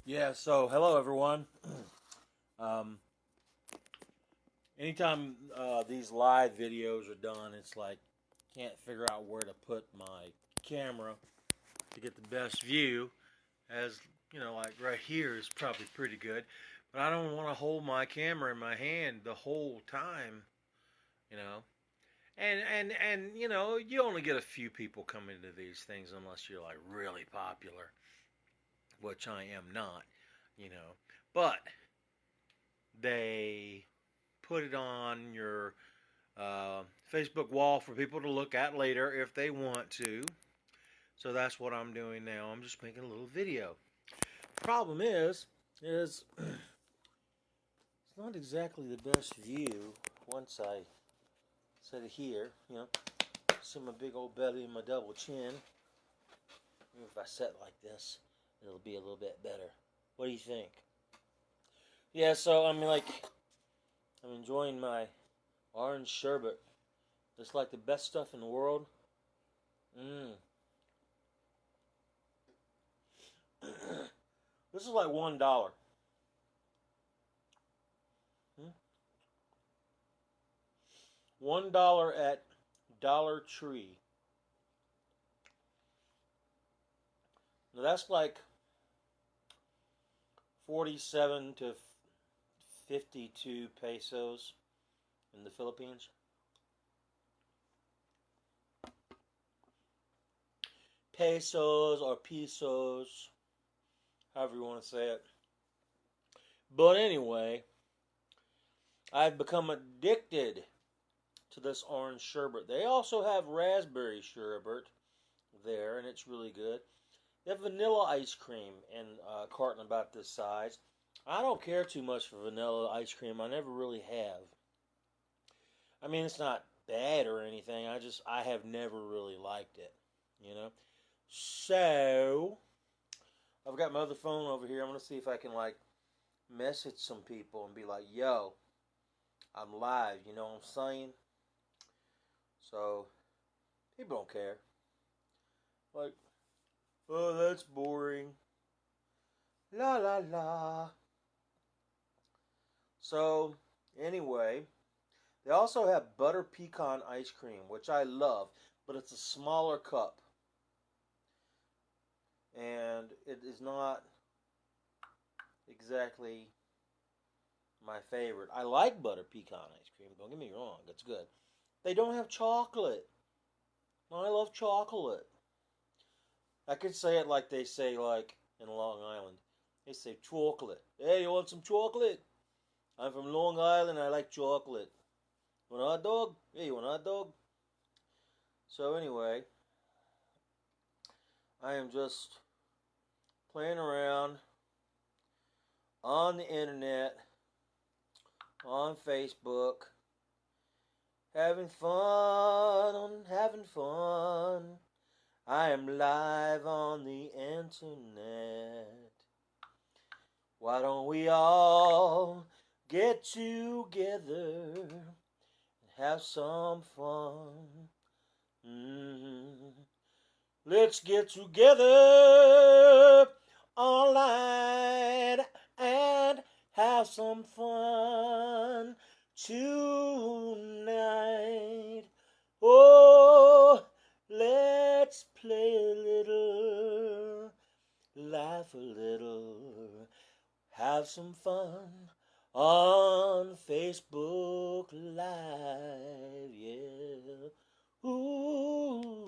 Yeah, so hello everyone. um, Anytime these live videos are done, it's like can't figure out where to put my camera to get the best view. As you know, like right here is probably pretty good, but I don't want to hold my camera in my hand the whole time. You know, and you only get a few people coming to these things unless you're like really popular, which I am not. You know, but they put it on your Facebook wall for people to look at later if they want to. So that's what I'm doing now. I'm just making a little video. Problem is it's not exactly the best view once I set it here. See my big old belly and my double chin. Maybe if I set like this, it'll be a little bit better. What do you think? Yeah, so I mean, like, I'm enjoying my orange sherbet. It's like the best stuff in the world. Mmm. This is like $1. $1 at Dollar Tree. Now that's like 47 to 52 pesos in the Philippines. Pesos or pesos, however you want to say it. But anyway, I've become addicted to this orange sherbet. They also have raspberry sherbet there, and it's really good. They have vanilla ice cream in a carton about this size. I don't care too much for vanilla ice cream. I never really have. I mean, it's not bad or anything. I have never really liked it, you know. So I've got my other phone over here. I'm gonna see if I can like message some people and be like, "Yo, I'm live." You know what I'm saying? So people don't care. Like, oh, that's boring. La la la. So anyway, they also have butter pecan ice cream, which I love, but it's a smaller cup. And it is not exactly my favorite. I like butter pecan ice cream, don't get me wrong, it's good. They don't have chocolate. I love chocolate. I could say it like they say like in Long Island. They say chocolate. Hey, you want some chocolate? I'm from Long Island, I like chocolate. Want a hot dog? Hey, you want a hot dog? So anyway, I am just playing around on the internet, on Facebook, having fun. I am live on the internet. Why don't we all get together and have some fun? Let's get together online and have some fun tonight. Oh, let's play a little, laugh a little, have some fun on Facebook Live, yeah. Ooh.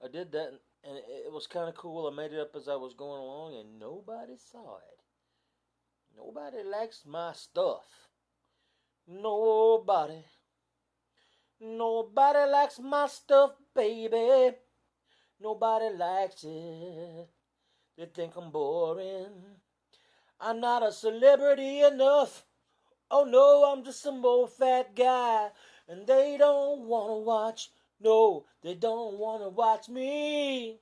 I did that, and it was kind of cool. I made it up as I was going along, and nobody saw it. Nobody likes my stuff. Nobody. Nobody likes my stuff, baby. Nobody likes it. They think I'm boring. I'm not a celebrity enough. Oh no, I'm just some old fat guy. And they don't want to watch. No, they don't want to watch me.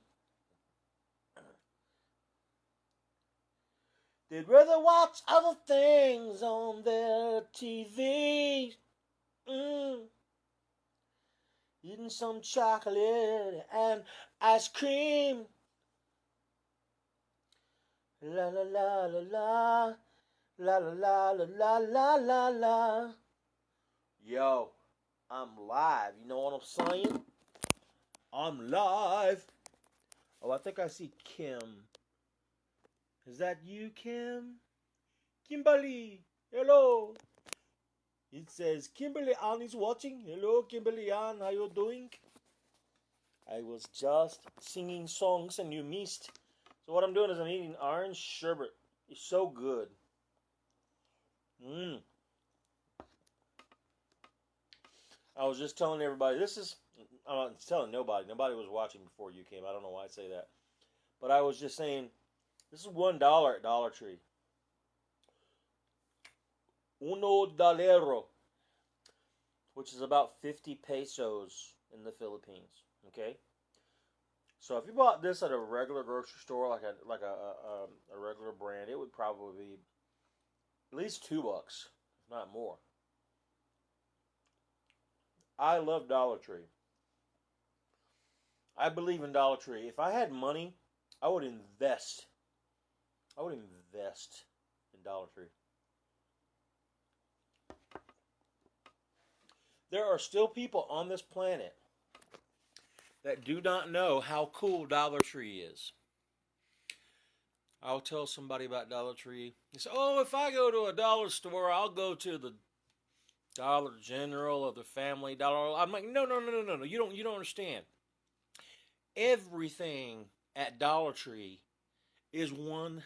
They'd rather watch other things on their TV. Eating some chocolate and ice cream. La la la la la. La la la la la la la la. Yo, I'm live. You know what I'm saying? I'm live. Oh, I think I see Kim. Is that you, Kim? Kimberly. Hello. It says Kimberly Ann is watching. Hello, Kimberly Ann. How you doing? I was just singing songs and you missed. So what I'm doing is I'm eating orange sherbet. It's so good. I was just telling everybody, I'm not telling nobody. Nobody was watching before you came. I don't know why I say that. But I was just saying, this is $1 at Dollar Tree. $1, which is about 50 pesos in the Philippines. Okay? So if you bought this at a regular grocery store, like a regular brand, it would probably be at least $2, if not more. I love Dollar Tree. I believe in Dollar Tree. If I had money, I would invest. I would invest in Dollar Tree. There are still people on this planet that do not know how cool Dollar Tree is. I'll tell somebody about Dollar Tree. They say, oh, if I go to a dollar store, I'll go to the Dollar General or the Family Dollar. I'm like, no. You don't understand. Everything at Dollar Tree is $1.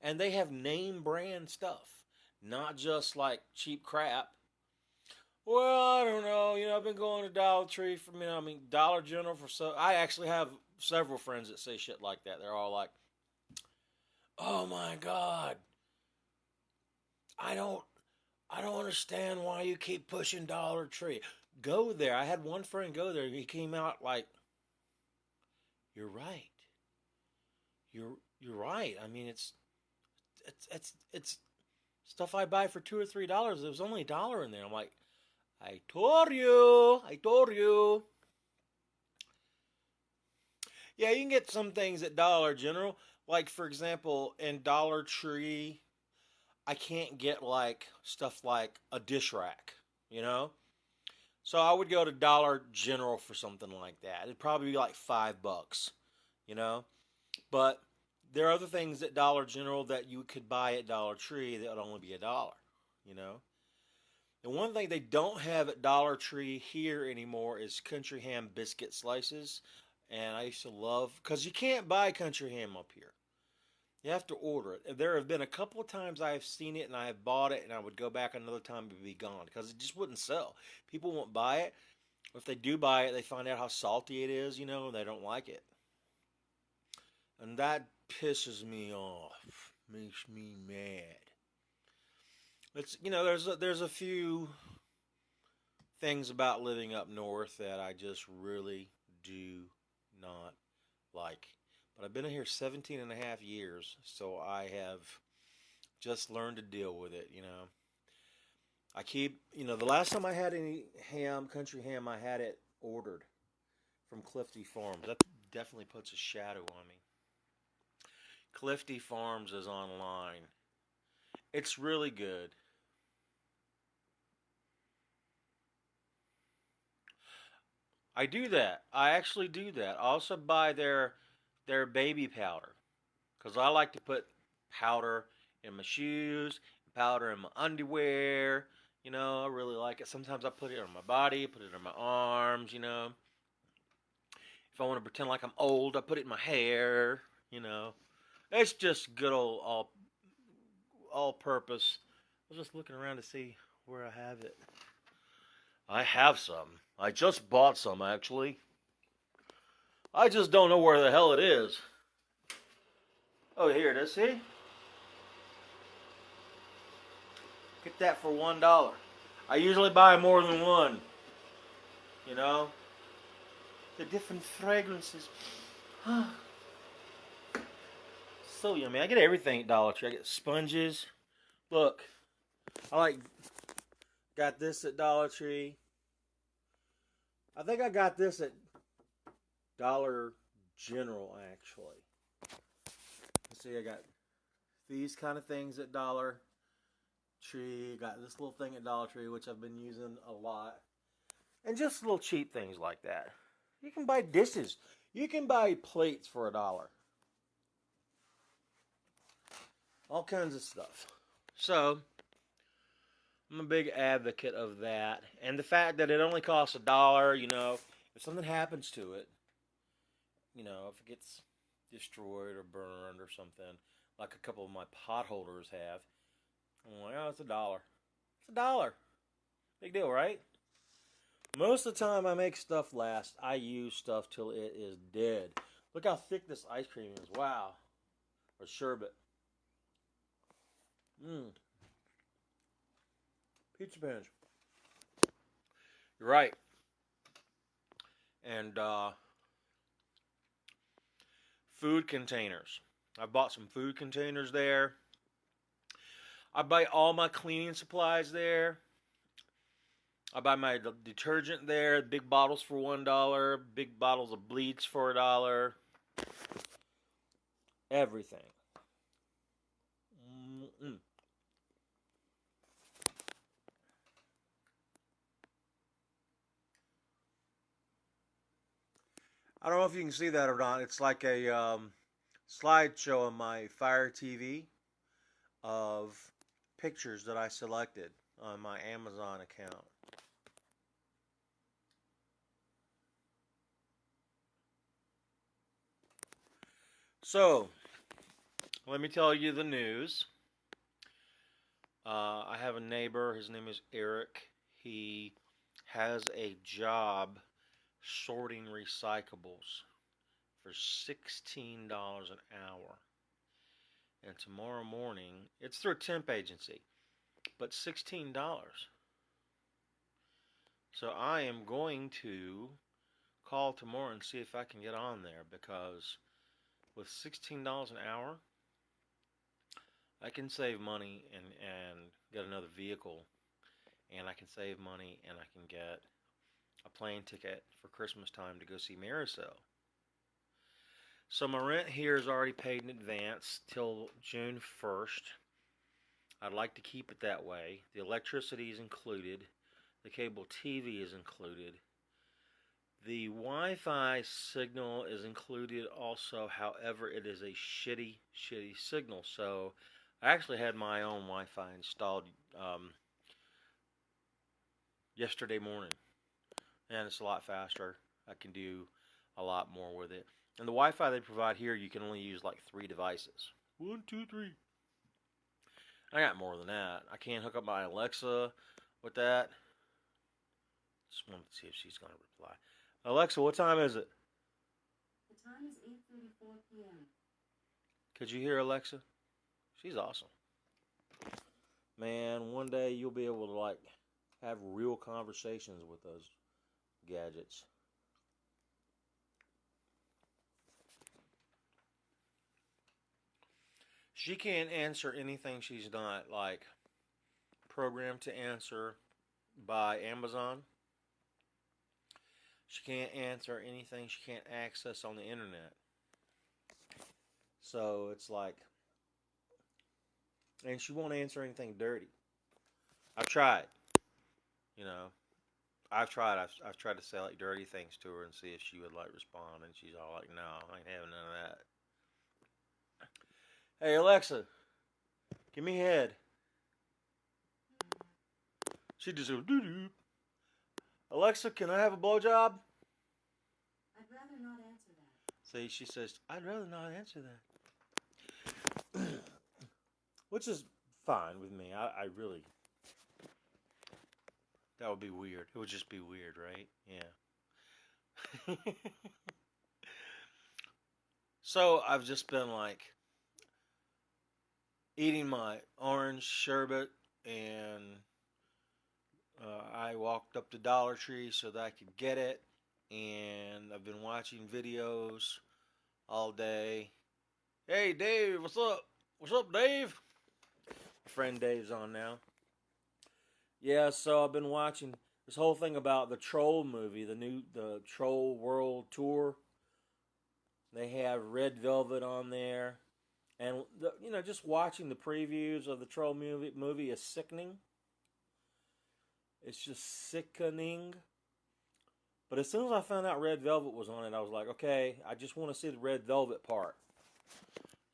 And they have name brand stuff. Not just like cheap crap. Well, I don't know. I've been going to Dollar Tree for Dollar General for so. I actually have several friends that say shit like that. They're all like, "Oh my God, I don't understand why you keep pushing Dollar Tree. Go there." I had one friend go there. He came out like, "You're right. You're right. I mean, it's stuff I buy for $2 or $3. There was only $1 in there." I'm like, I told you. Yeah, you can get some things at Dollar General. Like, for example, in Dollar Tree, I can't get, like, stuff like a dish rack, So I would go to Dollar General for something like that. It'd probably be like $5, But there are other things at Dollar General that you could buy at Dollar Tree that would only be $1, The one thing they don't have at Dollar Tree here anymore is country ham biscuit slices. And I used to love, because you can't buy country ham up here. You have to order it. There have been a couple of times I have seen it and I have bought it and I would go back another time to be gone because it just wouldn't sell. People won't buy it. If they do buy it, they find out how salty it is, and they don't like it. And that pisses me off. Makes me mad. It's there's a few things about living up north that I just really do not like. But I've been here 17 and a half years, so I have just learned to deal with it, I keep, the last time I had any ham, country ham, I had it ordered from Clifty Farms. That definitely puts a shadow on me. Clifty Farms is online. It's really good. I do that. I actually do that. I also buy their baby powder because I like to put powder in my shoes, powder in my underwear. I really like it. Sometimes I put it on my body, put it on my arms. If I want to pretend like I'm old, I put it in my hair. It's just good old all purpose. I was just looking around to see where I have it. I have some. I just bought some, actually. I just don't know where the hell it is. Oh, here it is. See? Get that for $1. I usually buy more than one. The different fragrances. So yummy. I get everything at Dollar Tree. I get sponges. Look, got this at Dollar Tree. I think I got this at Dollar General, actually. see, I got these kind of things at Dollar Tree. Got this little thing at Dollar Tree, which I've been using a lot. And just little cheap things like that. You can buy dishes. You can buy plates for $1. All kinds of stuff. So, I'm a big advocate of that. And the fact that it only costs $1, if something happens to it, if it gets destroyed or burned or something, like a couple of my pot holders have, I'm like, oh, it's $1. It's $1. Big deal, right? Most of the time I make stuff last, I use stuff till it is dead. Look how thick this ice cream is. Wow. Or sherbet. Pizza pans. You're right. And food containers. I bought some food containers there. I buy all my cleaning supplies there. I buy my detergent there. Big bottles for $1. Big bottles of bleach for $1. Everything. I don't know if you can see that or not. It's like a slideshow on my Fire TV of pictures that I selected on my Amazon account. So, let me tell you the news. I have a neighbor. His name is Eric. He has a job sorting recyclables for $16 an hour. And tomorrow morning, it's through a temp agency, but $16. So I am going to call tomorrow and see if I can get on there, because with $16 an hour, I can save money and get another vehicle, and I can save money, and I can get a plane ticket for Christmas time to go see Mirlin. So my rent here is already paid in advance till June 1st. I'd like to keep it that way. The electricity is included. The cable TV is included. The Wi-Fi signal is included also. However, it is a shitty signal. So I actually had my own Wi-Fi installed yesterday morning. And it's a lot faster. I can do a lot more with it. And the Wi-Fi they provide here, you can only use like 3 devices. 1, 2, 3. I got more than that. I can't hook up my Alexa with that. Just wanted to see if she's going to reply. Alexa, what time is it? The time is 8:34 p.m. Could you hear Alexa? She's awesome. Man, one day you'll be able to have real conversations with those gadgets. She can't answer anything she's not programmed to answer by Amazon. She can't answer anything she can't access on the internet. So it's and she won't answer anything dirty. I've tried. I've tried to say dirty things to her and see if she would respond, and she's all no, I ain't having none of that. Hey Alexa, give me head. She just goes doo-doo. Alexa, can I have a blowjob? I'd rather not answer that. See, she says, I'd rather not answer that. Which is fine with me. I really... That would be weird. It would just be weird, right? Yeah. So, I've just been eating my orange sherbet, and I walked up to Dollar Tree so that I could get it, and I've been watching videos all day. Hey Dave, what's up? What's up, Dave? My friend Dave's on now. Yeah, so I've been watching this whole thing about the Troll movie, the Troll World Tour. They have Red Velvet on there, And just watching the previews of the Troll movie is sickening. It's just sickening. But as soon as I found out Red Velvet was on it, I was like, okay, I just want to see the Red Velvet part.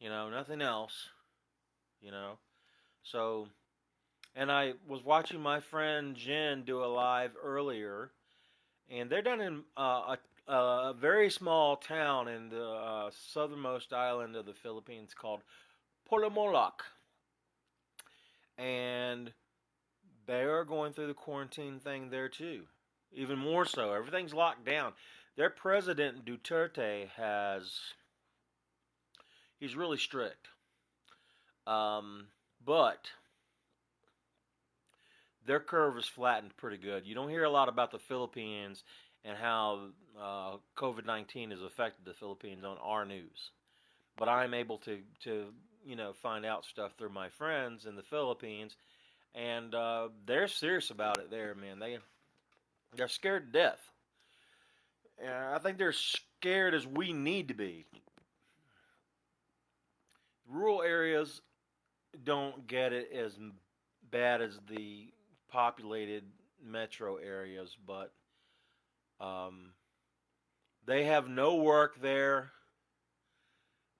Nothing else. You know. So, and I was watching my friend Jen do a live earlier, and they're down in a very small town in the southernmost island of the Philippines called Polomolak. And they are going through the quarantine thing there too. Even more so. Everything's locked down. Their president, Duterte, he's really strict. But their curve is flattened pretty good. You don't hear a lot about the Philippines and how COVID-19 has affected the Philippines on our news. But I'm able to find out stuff through my friends in the Philippines, and they're serious about it there, man. They're scared to death. And I think they're scared as we need to be. Rural areas don't get it as bad as the populated metro areas, but they have no work there,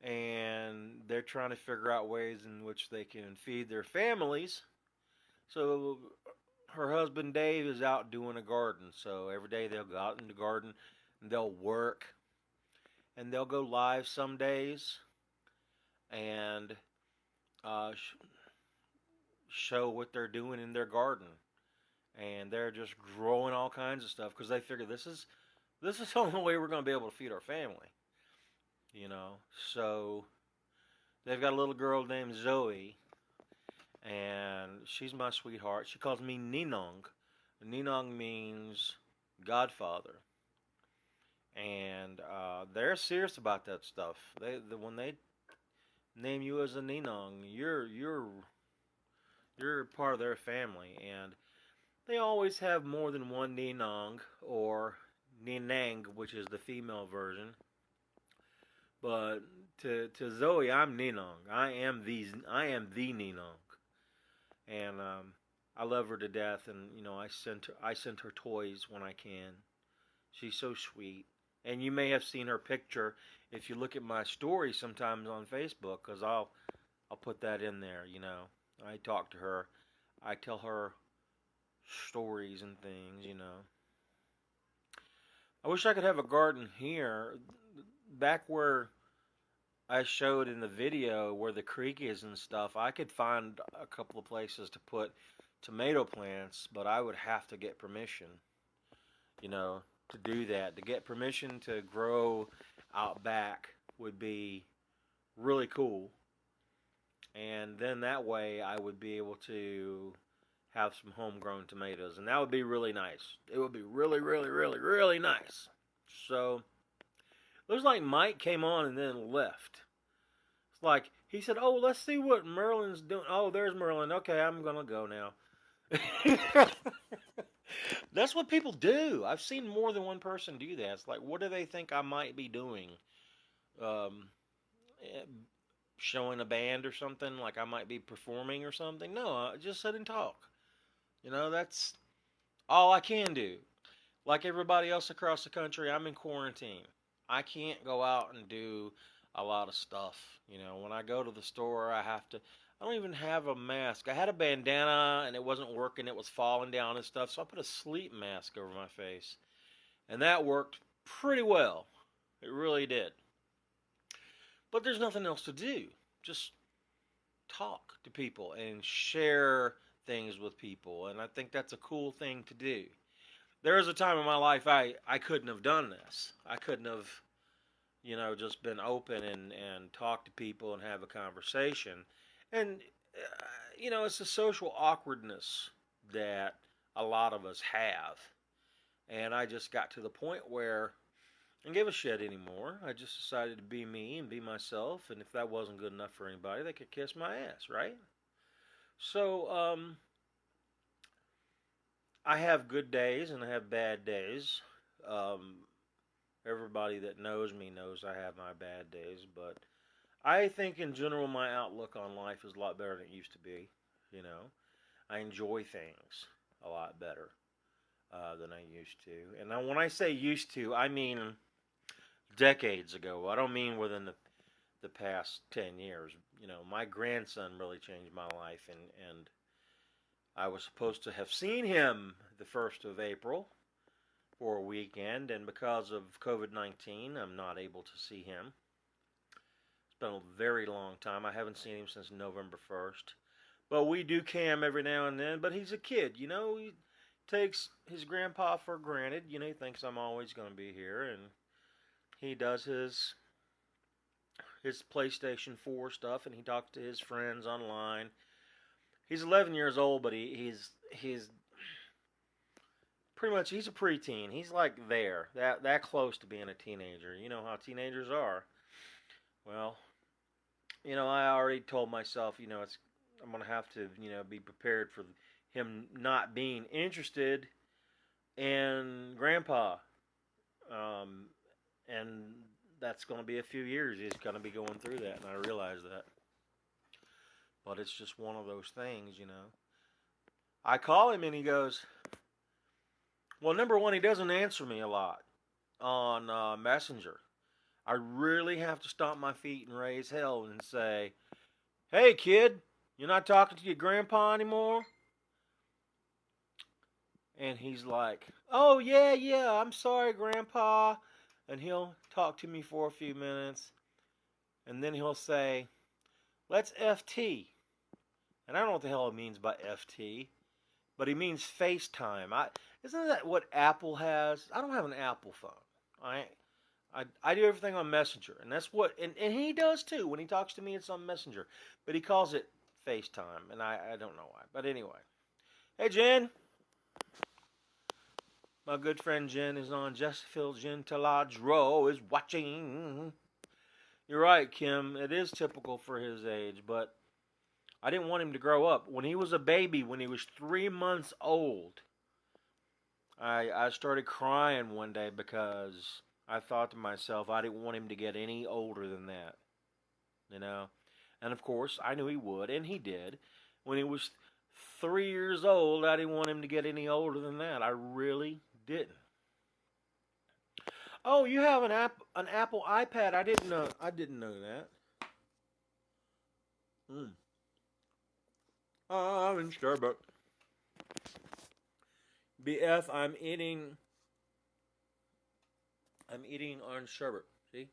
and they're trying to figure out ways in which they can feed their families. So her husband Dave is out doing a garden. So every day they'll go out in the garden and they'll work, and they'll go live some days and show what they're doing in their garden. And they're just growing all kinds of stuff because they figure this is the only way we're going to be able to feed our family. So they've got a little girl named Zoe, and she's my sweetheart. She calls me Ninong. Ninong means Godfather, and they're serious about that stuff. When they name you as a Ninong, you're part of their family, and they always have more than one Ninong or Ninang, which is the female version. But to Zoe, I'm Ninong. I am the Ninong, and I love her to death. And I send her toys when I can. She's so sweet. And you may have seen her picture if you look at my story sometimes on Facebook, because I'll put that in there. I talk to her. I tell her stories and things. I wish I could have a garden here. Back where I showed in the video where the creek is and stuff, I could find a couple of places to put tomato plants, but I would have to get permission, to do that. To get permission to grow out back would be really cool. And then that way I would be able to have some homegrown tomatoes, and that would be really nice. It would be really, really, really, really nice. So, looks like Mike came on and then left. It's like, he said, oh, let's see what Mirlin's doing. Oh, there's Mirlin. Okay, I'm going to go now. That's what people do. I've seen more than one person do that. It's like, what do they think I might be doing? Showing a band or something? Like I might be performing or something? No, I just sit and talk. That's all I can do. Like everybody else across the country, I'm in quarantine. I can't go out and do a lot of stuff. When I go to the store, I don't even have a mask. I had a bandana and it wasn't working. It was falling down and stuff. So I put a sleep mask over my face. And that worked pretty well. It really did. But there's nothing else to do. Just talk to people and share things with people. And I think that's a cool thing to do. There was a time in my life I couldn't have done this. I couldn't have, just been open and talk to people and have a conversation. And, it's a social awkwardness that a lot of us have. And I just got to the point where I didn't give a shit anymore. I just decided to be me and be myself. And if that wasn't good enough for anybody, they could kiss my ass, right? So, I have good days and I have bad days. Everybody that knows me knows I have my bad days, but I think in general my outlook on life is a lot better than it used to be. You know, I enjoy things a lot better than I used to. And now when I say used to, I mean decades ago. I don't mean within the past 10 years. You know, my grandson really changed my life, and I was supposed to have seen him the 1st of April for a weekend, and because of COVID-19, I'm not able to see him. It's been a very long time. I haven't seen him since November 1st. But we do cam every now and then. But he's a kid, you know. He takes his grandpa for granted. You know, he thinks I'm always going to be here, and he does his PlayStation 4 stuff, and he talks to his friends online. He's 11 years old, but he's pretty much he's a preteen. He's like that close to being a teenager. You know how teenagers are. Well, you know, I already told myself, you know, I'm gonna have to, you know, be prepared for him not being interested in Grandpa, and that's gonna be a few years. He's gonna be going through that, and I realize that. But it's just one of those things, you know. I call him and he goes, well, number one, he doesn't answer me a lot on Messenger. I really have to stomp my feet and raise hell and say, hey, kid, you're not talking to your grandpa anymore? And he's like, oh, yeah, I'm sorry, grandpa. And he'll talk to me for a few minutes. And then he'll say, let's FT. And I don't know what the hell it means by FT, but he means FaceTime. Isn't that what Apple has? I don't have an Apple phone. I do everything on Messenger, and that's what, and he does too. When he talks to me, it's on Messenger, but he calls it FaceTime, and I don't know why. But anyway, hey Jen, my good friend Jen is on. Jessica Gentiladro is watching. You're right, Kim. It is typical for his age, but I didn't want him to grow up. When he was a baby, when he was 3 months old, I started crying one day because I thought to myself, I didn't want him to get any older than that, you know. And of course, I knew he would, and he did. When he was 3 years old, I didn't want him to get any older than that. I really didn't. Oh, you have an Apple iPad? I didn't know. I didn't know that. I'm in Starbucks. BF, I'm eating orange sherbet. See?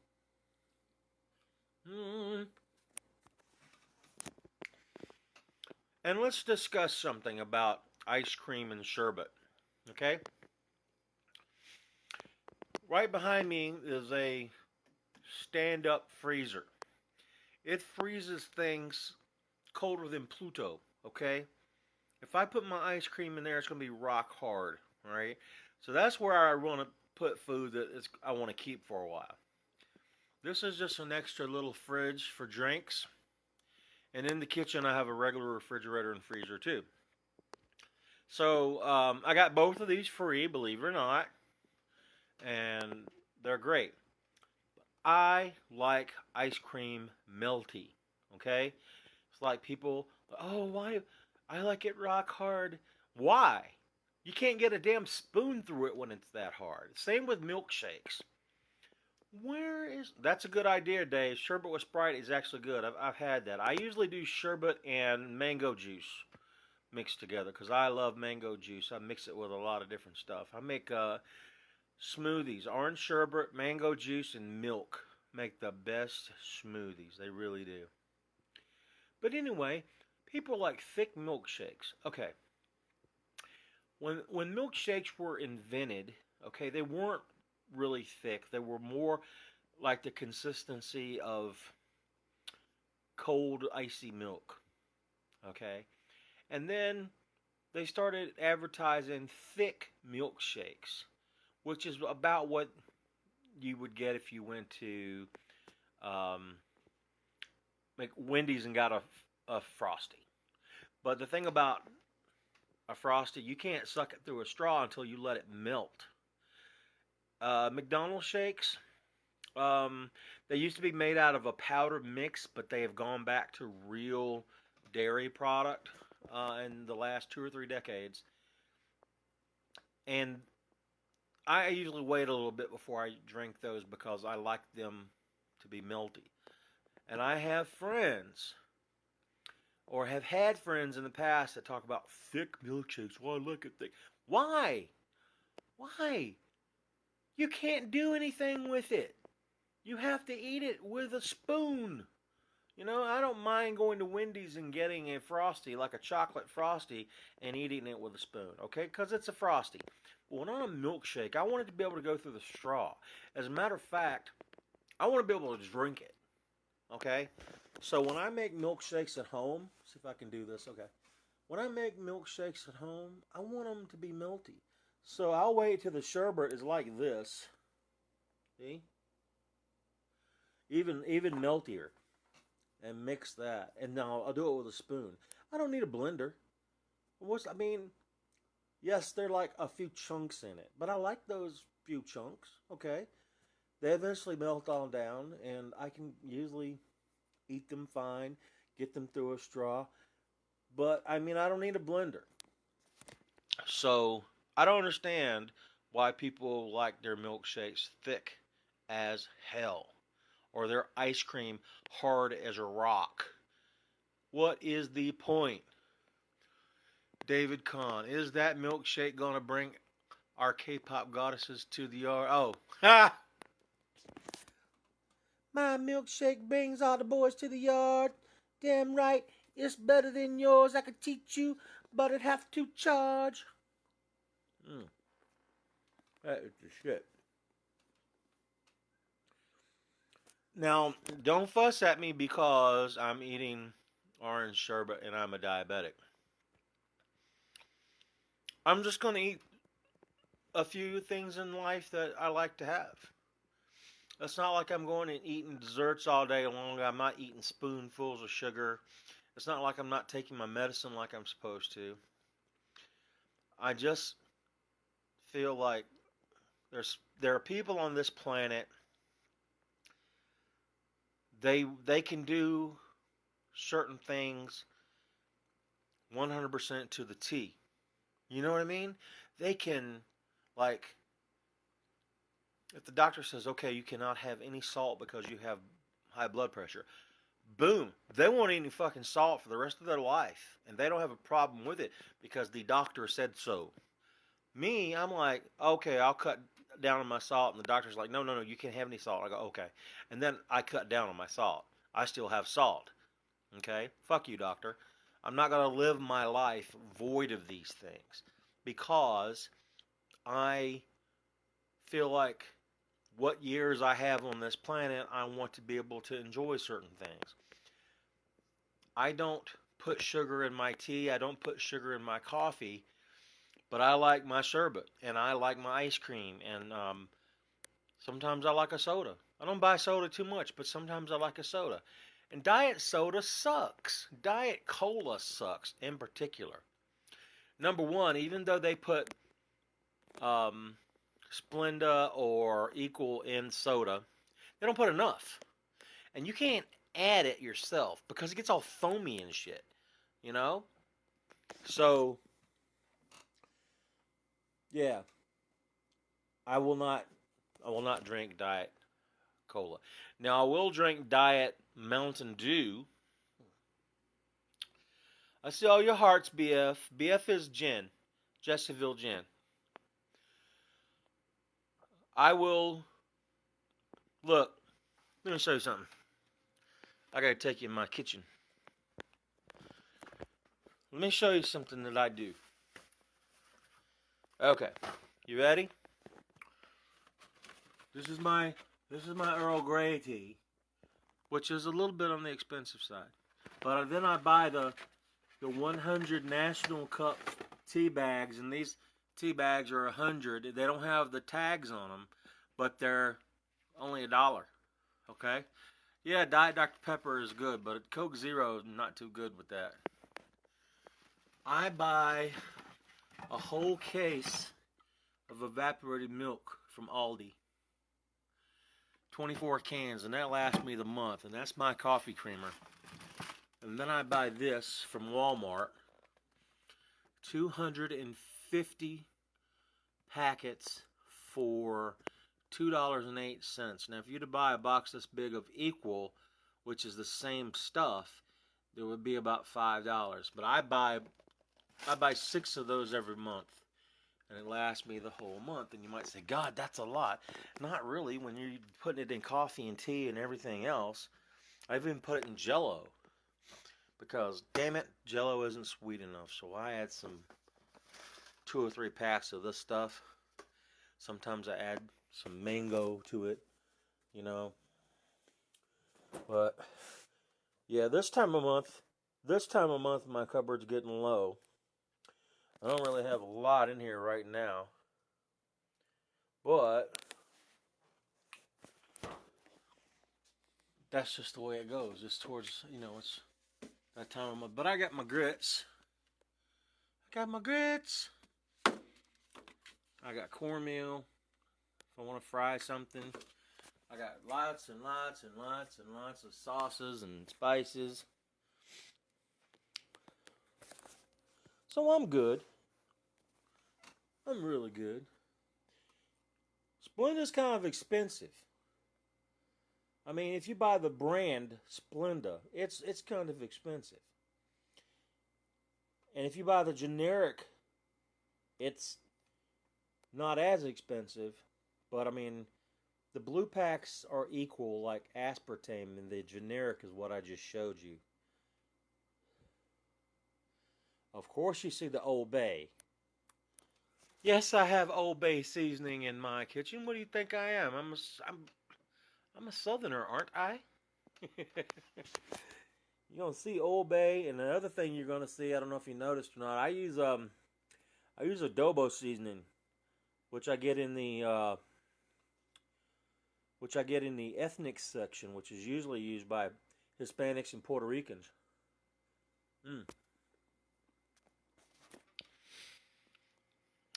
And let's discuss something about ice cream and sherbet. Okay? Right behind me is a stand-up freezer. It freezes things colder than Pluto. Okay? If I put my ice cream in there, it's going to be rock hard. Right? So that's where I want to put food that I want to keep for a while. This is just an extra little fridge for drinks. And in the kitchen, I have a regular refrigerator and freezer too. So I got both of these free, believe it or not. And they're great. I like ice cream melty. Okay? It's like people, oh, why? I like it rock hard. Why? You can't get a damn spoon through it when it's that hard. Same with milkshakes. That's a good idea, Dave. Sherbet with Sprite is actually good. I've had that. I usually do sherbet and mango juice mixed together because I love mango juice. I mix it with a lot of different stuff. I make smoothies. Orange sherbet, mango juice, and milk make the best smoothies. They really do. But anyway, people like thick milkshakes. Okay. When milkshakes were invented, okay, they weren't really thick. They were more like the consistency of cold icy milk. Okay? And then they started advertising thick milkshakes, which is about what you would get if you went to like Wendy's and got a Frosty. But the thing about a Frosty, you can't suck it through a straw until you let it melt. McDonald's shakes They used to be made out of a powder mix, but they have gone back to real dairy product in the last 2 or 3 decades. And I usually wait a little bit before I drink those because I like them to be melty. And I have friends, or have had friends in the past that talk about thick milkshakes. Well, I look at thick. Why? Why? You can't do anything with it. You have to eat it with a spoon. You know, I don't mind going to Wendy's and getting a frosty, like a chocolate frosty, and eating it with a spoon, okay? Because it's a frosty. But when on a milkshake, I want it to be able to go through the straw. As a matter of fact, I want to be able to drink it, okay? So when I make milkshakes at home, see if I can do this, okay? When I make milkshakes at home, I want them to be melty. So I'll wait till the sherbet is like this. See? Even meltier. And mix that. And now I'll do it with a spoon. I don't need a blender. Yes, they're like a few chunks in it. But I like those few chunks. Okay. They eventually melt all down. And I can usually eat them fine. Get them through a straw. But, I don't need a blender. So, I don't understand why people like their milkshakes thick as hell. Or their ice cream hard as a rock. What is the point? David Kahn, is that milkshake going to bring our K-pop goddesses to the yard? Oh, ha! My milkshake brings all the boys to the yard. Damn right, it's better than yours. I could teach you, but I'd have to charge. That is the shit. Now, don't fuss at me because I'm eating orange sherbet and I'm a diabetic. I'm just going to eat a few things in life that I like to have. It's not like I'm going and eating desserts all day long. I'm not eating spoonfuls of sugar. It's not like I'm not taking my medicine like I'm supposed to. I just feel like there are people on this planet. They can do certain things 100% to the T. You know what I mean? They can, like, if the doctor says, okay, you cannot have any salt because you have high blood pressure, boom, they won't eat any fucking salt for the rest of their life. And they don't have a problem with it because the doctor said so. Me, I'm like, okay, I'll cut down on my salt. And the doctor's like, no, you can't have any salt. I go, okay. And then I cut down on my salt. I still have salt. Okay? Fuck you, doctor. I'm not going to live my life void of these things because I feel like what years I have on this planet, I want to be able to enjoy certain things. I don't put sugar in my tea. I don't put sugar in my coffee. But I like my sherbet, and I like my ice cream, and sometimes I like a soda. I don't buy soda too much, but sometimes I like a soda. And diet soda sucks. Diet cola sucks in particular. Number one, even though they put Splenda or Equal in soda, they don't put enough. And you can't add it yourself because it gets all foamy and shit. You know? So, yeah. I will not drink diet cola. Now I will drink diet Mountain Dew. I see all your hearts, BF. BF is gin. Jesseville gin. I will look, let me show you something. I gotta take you in my kitchen. Let me show you something that I do. Okay. You ready? This is my Earl Grey tea, which is a little bit on the expensive side. But then I buy the 100 National Cup tea bags, and these tea bags are 100. They don't have the tags on them, but they're only $1. Okay? Yeah, Diet Dr. Pepper is good, but Coke Zero is not too good with that. I buy a whole case of evaporated milk from Aldi. 24 cans, and that lasts me the month, and that's my coffee creamer. And then I buy this from Walmart, 250 packets for $2.08. Now, if you were to buy a box this big of Equal, which is the same stuff, it would be about $5. But I buy 6 of those every month, and it lasts me the whole month. And you might say, God, that's a lot. Not really when you're putting it in coffee and tea and everything else. I've even put it in Jell-O because, damn it, Jell-O isn't sweet enough. So I add some 2 or 3 packs of this stuff. Sometimes I add some mango to it, you know. But yeah, this time of month my cupboard's getting low. I don't really have a lot in here right now, but that's just the way it goes. It's towards, it's that time of month. But I got my grits. I got cornmeal. If I want to fry something. I got lots and lots and lots and lots of sauces and spices. So I'm good. I'm really good. Splenda's kind of expensive. I mean, if you buy the brand Splenda, it's kind of expensive. And if you buy the generic, it's not as expensive. But I mean, the blue packs are equal, like aspartame, and the generic is what I just showed you. Of course, you see the Old Bay. Yes, I have Old Bay seasoning in my kitchen. What do you think I am? I'm a Southerner, aren't I? You're gonna see Old Bay, and the other thing you're gonna see, I don't know if you noticed or not, I use adobo seasoning, which I get in the ethnic section, which is usually used by Hispanics and Puerto Ricans.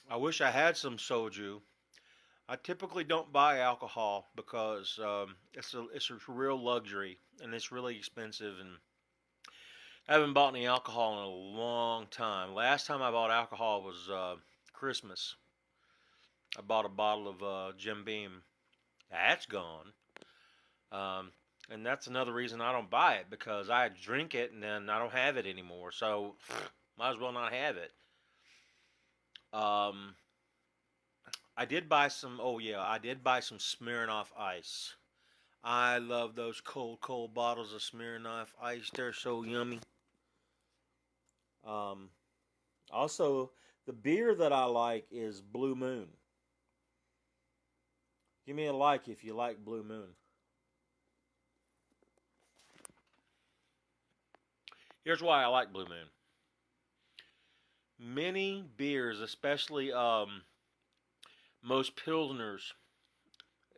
I wish I had some soju. I typically don't buy alcohol because it's a real luxury and it's really expensive, and I haven't bought any alcohol in a long time. Last time I bought alcohol was Christmas. I bought a bottle of Jim Beam. That's gone. And that's another reason I don't buy it, because I drink it and then I don't have it anymore. So might as well not have it. I did buy some. Oh yeah, I did buy some Smirnoff Ice. I love those cold bottles of Smirnoff Ice. They're so yummy. Um, Also, the beer that I like is Blue Moon. Give me a like if you like Blue Moon. Here's why I like Blue Moon. Many beers, especially most Pilsners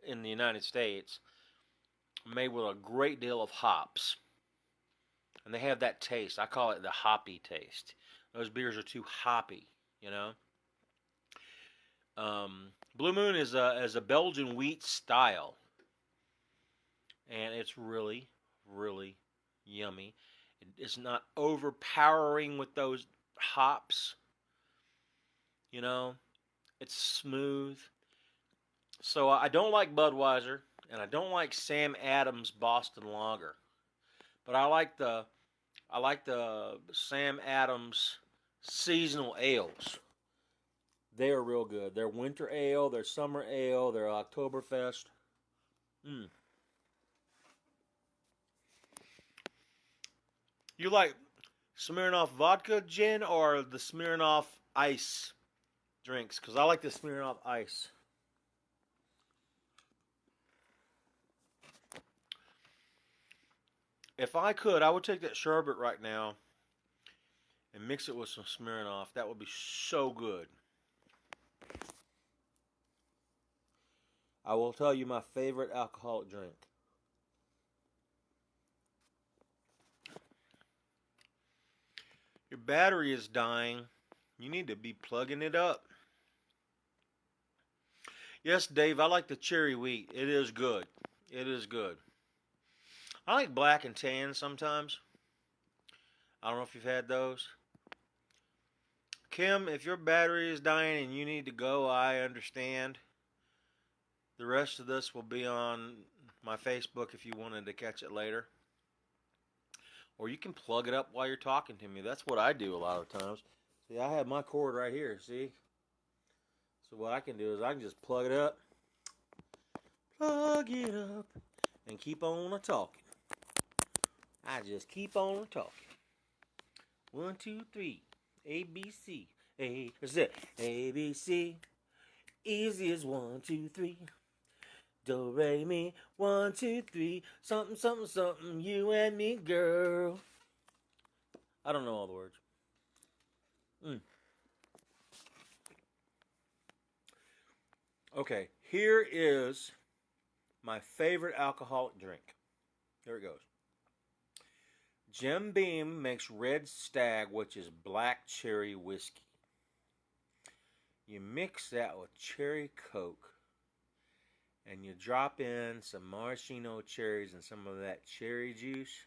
in the United States, made with a great deal of hops. And they have that taste. I call it the hoppy taste. Those beers are too hoppy, you know. Blue Moon is a Belgian wheat style, and it's really, really yummy. It's not overpowering with those hops, you know. It's smooth. So I don't like Budweiser, and I don't like Sam Adams Boston Lager, but I like the Sam Adams seasonal ales. They are real good. They're winter ale, they're summer ale, they're Oktoberfest. You like Smirnoff vodka gin or the Smirnoff ice drinks? Because I like the Smirnoff ice. If I could, I would take that sherbet right now and mix it with some Smirnoff. That would be so good. I will tell you my favorite alcoholic drink. Your battery is dying. You need to be plugging it up. Yes, Dave, I like the cherry wheat. It is good. It is good. I like black and tan sometimes. I don't know if you've had those. Kim, if your battery is dying and you need to go, I understand. The rest of this will be on my Facebook if you wanted to catch it later. Or you can plug it up while you're talking to me. That's what I do a lot of times. See, I have my cord right here, see? So what I can do is I can just plug it up, and keep on a talking. I just keep on talking. 1, 2, 3, A, B, C. That's it. A, B, C. Easy as 1, 2, 3. Do, re, mi. 1, 2, 3. Something, something, something. You and me, girl. I don't know all the words. Okay, here is my favorite alcoholic drink. Here it goes. Jim Beam makes Red Stag, which is black cherry whiskey. You mix that with cherry coke, and you drop in some maraschino cherries and some of that cherry juice.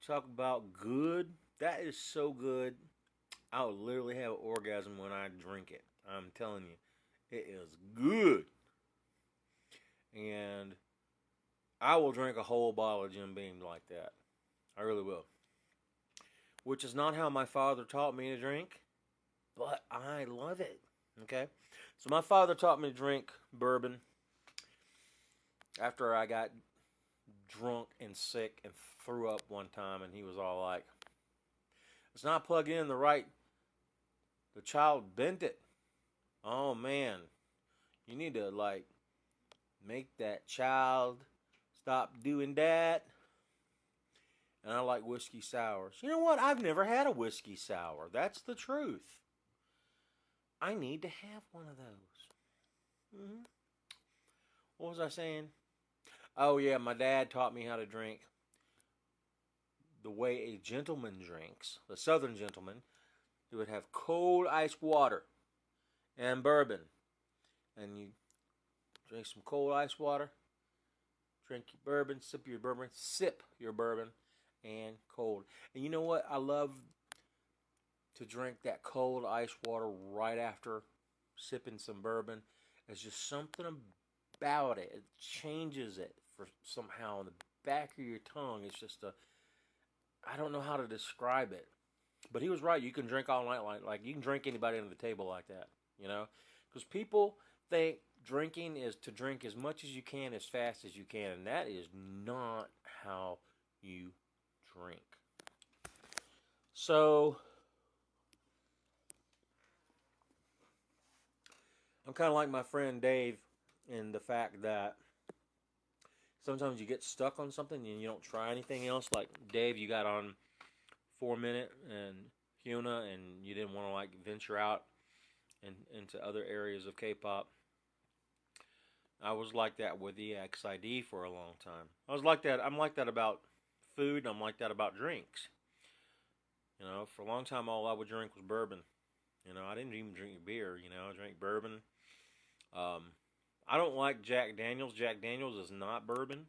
Talk about good. That is so good. I would literally have an orgasm when I drink it. I'm telling you, it is good. And I will drink a whole bottle of Jim Beam like that. I really will. Which is not how my father taught me to drink, but I love it. Okay? So my father taught me to drink bourbon after I got drunk and sick and threw up one time, and he was all like, it's not plugged in the child bent it. Oh man, you need to like make that child stop doing that. And I like whiskey sours. You know what? I've never had a whiskey sour. That's the truth. I need to have one of those. What was I saying? Oh yeah, my dad taught me how to drink the way a gentleman drinks. A southern gentleman. He would have cold ice water and bourbon. And you drink some cold ice water, drink your bourbon, sip your bourbon, and cold. And you know what? I love to drink that cold ice water right after sipping some bourbon. There's just something about it. It changes it for somehow in the back of your tongue. It's just I don't know how to describe it. But he was right. You can drink all night like you can drink anybody under the table like that, you know? Because people think drinking is to drink as much as you can as fast as you can, and that is not how you drink. So I'm kind of like my friend Dave in the fact that sometimes you get stuck on something and you don't try anything else. Like Dave, you got on 4 Minute and Hyuna, and you didn't want to like venture out into other areas of K-pop. I was like that with EXID for a long time. I was like that. I'm like that about food, and I'm like that about drinks. You know, for a long time, all I would drink was bourbon. You know, I didn't even drink beer. You know, I drank bourbon. I don't like Jack Daniels. Jack Daniels is not bourbon.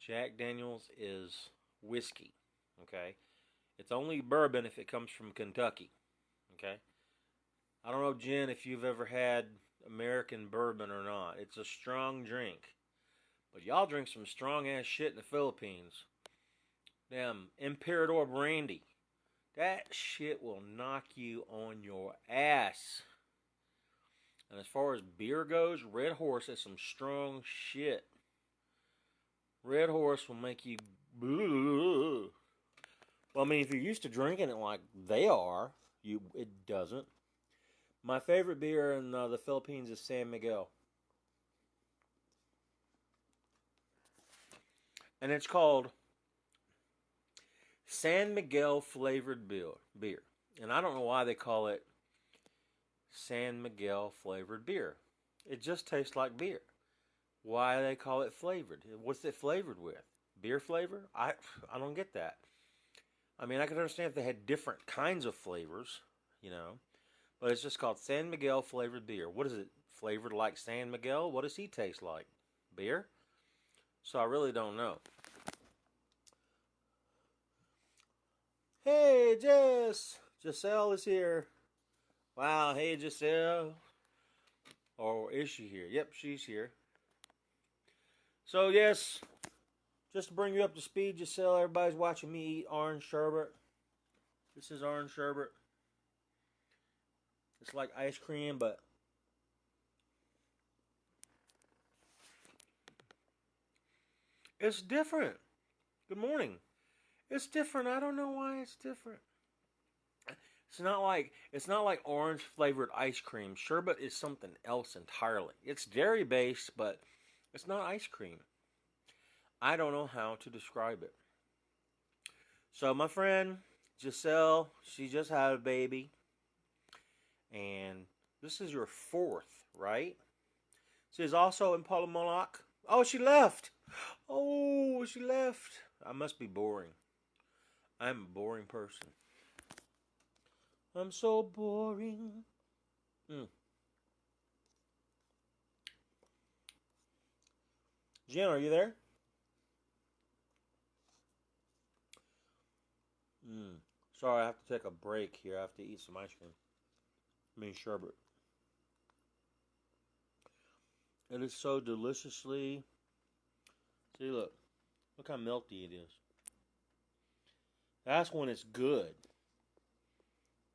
Jack Daniels is whiskey. Okay, it's only bourbon if it comes from Kentucky. Okay, I don't know, Jen, if you've ever had American bourbon or not. It's a strong drink. But y'all drink some strong ass shit in the Philippines. Damn, Imperador brandy. That shit will knock you on your ass. And as far as beer goes, Red Horse is some strong shit. Red Horse will make you... Well, I mean, if you're used to drinking it like they are, it doesn't. My favorite beer in the Philippines is San Miguel. And it's called San Miguel flavored beer. And I don't know why they call it San Miguel flavored beer. It just tastes like beer. Why they call it flavored? What's it flavored with? Beer flavor? I don't get that. I mean, I could understand if they had different kinds of flavors, you know. But it's just called San Miguel flavored beer. What is it? Flavored like San Miguel? What does he taste like? Beer? So I really don't know. Hey, Jess! Giselle is here. Wow, hey, Giselle. Or is she here? Yep, she's here. So, yes, just to bring you up to speed, Giselle, everybody's watching me eat orange sherbet. This is orange sherbet. It's like ice cream, but it's different. Good morning. It's different. I don't know why it's different. It's not like orange flavored ice cream. Sherbet is something else entirely. It's dairy based, but it's not ice cream. I don't know how to describe it. So my friend Giselle, she just had a baby, and this is your fourth, right? She's also in Palomonac. Oh, she left. Oh, she left. I must be boring. I'm a boring person. I'm so boring. Mm. Jen, are you there? Mm. Sorry, I have to take a break here. I have to eat some ice cream. I mean, sherbet. It is so deliciously. See, look. Look how melty it is. That's when it's good.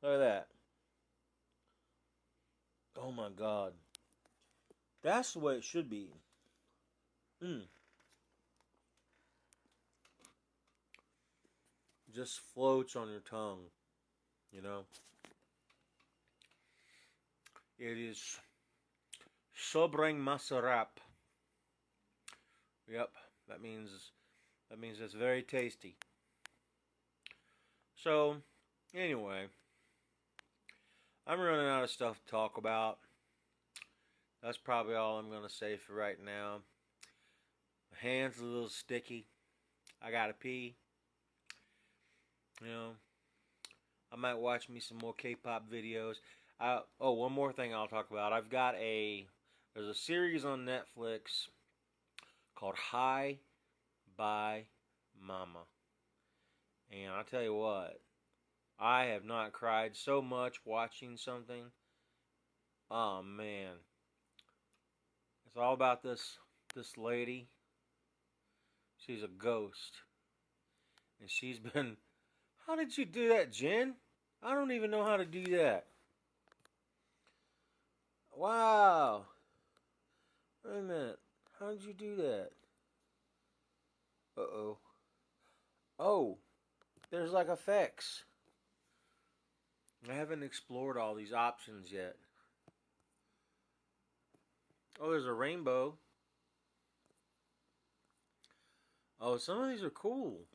Look at that. Oh my God. That's the way it should be. Mm. Just floats on your tongue. You know? It is sobrang masarap. Yep. That means it's very tasty. So, anyway, I'm running out of stuff to talk about. That's probably all I'm going to say for right now. My hand's a little sticky. I gotta pee. You know, I might watch me some more K-pop videos. One more thing I'll talk about. There's a series on Netflix called Hi Bye Mama. And I'll tell you what, I have not cried so much watching something. Oh man. It's all about this lady. She's a ghost. And she's been. How did you do that, Jen? I don't even know how to do that. Wow. Wait a minute. How did you do that? Uh-oh. Oh, there's like effects. I haven't explored all these options yet. Oh, there's a rainbow. Oh, some of these are cool.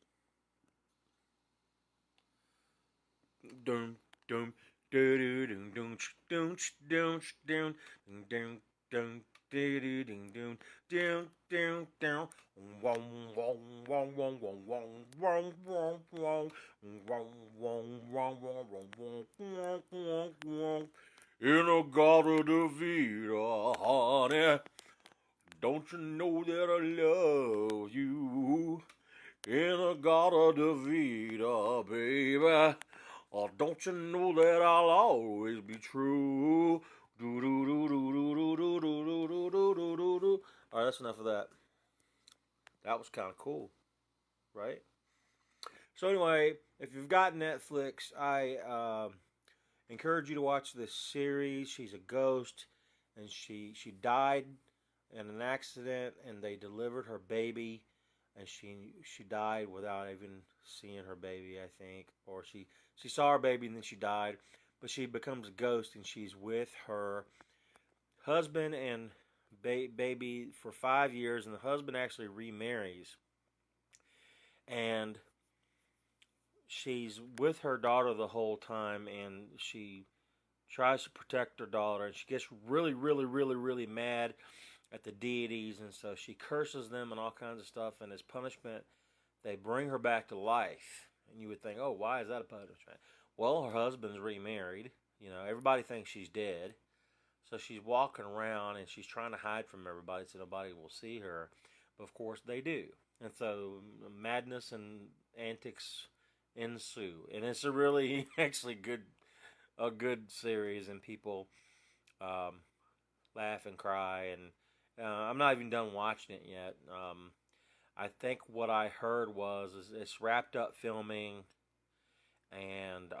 Dum dum dum dum dum dum dum dum dum dum dum dum dum dum dum. Wong wong wong wong wong wong wong wong wong wong wong wong wong wong wong wong. In a Gata de Vida, honey, don't you know that I love you? In a Gata de Vida, baby. Oh, don't you know that I'll always be true? Do do do do do do do do do do do do do. All right, that's enough of that. That was kind of cool, right? So anyway, if you've got Netflix, I encourage you to watch this series. She's a ghost, and she died in an accident, and they delivered her baby, and she died without even seeing her baby, I think, or she saw her baby and then she died, but she becomes a ghost, and she's with her husband and baby for 5 years, and the husband actually remarries, and she's with her daughter the whole time, and she tries to protect her daughter, and she gets really, really, really, really mad at the deities, and so she curses them and all kinds of stuff, and as punishment, they bring her back to life. And you would think, oh, why is that a punishment? Well, her husband's remarried. You know, everybody thinks she's dead. So she's walking around and she's trying to hide from everybody so nobody will see her. But of course they do. And so madness and antics ensue. And it's a really actually a good series, and people um, laugh and cry. And I'm not even done watching it yet. I think what I heard was is it's wrapped up filming, and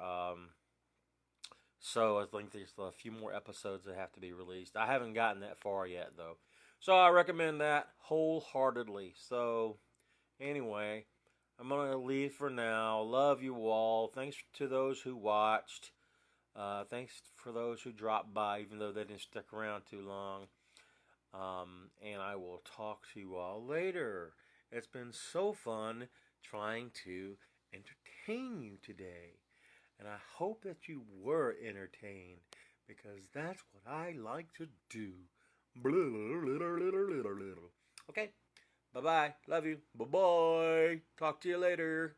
so I think there's a few more episodes that have to be released. I haven't gotten that far yet though, so I recommend that wholeheartedly. So anyway, I'm gonna leave for now. Love you all. Thanks to those who watched. Thanks for those who dropped by, even though they didn't stick around too long. And I will talk to you all later. It's been so fun trying to entertain you today. And I hope that you were entertained, because that's what I like to do. Okay, bye bye. Love you. Bye bye. Talk to you later.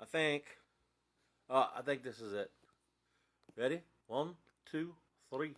I think. I think this is it. Ready? 1, 2, 3.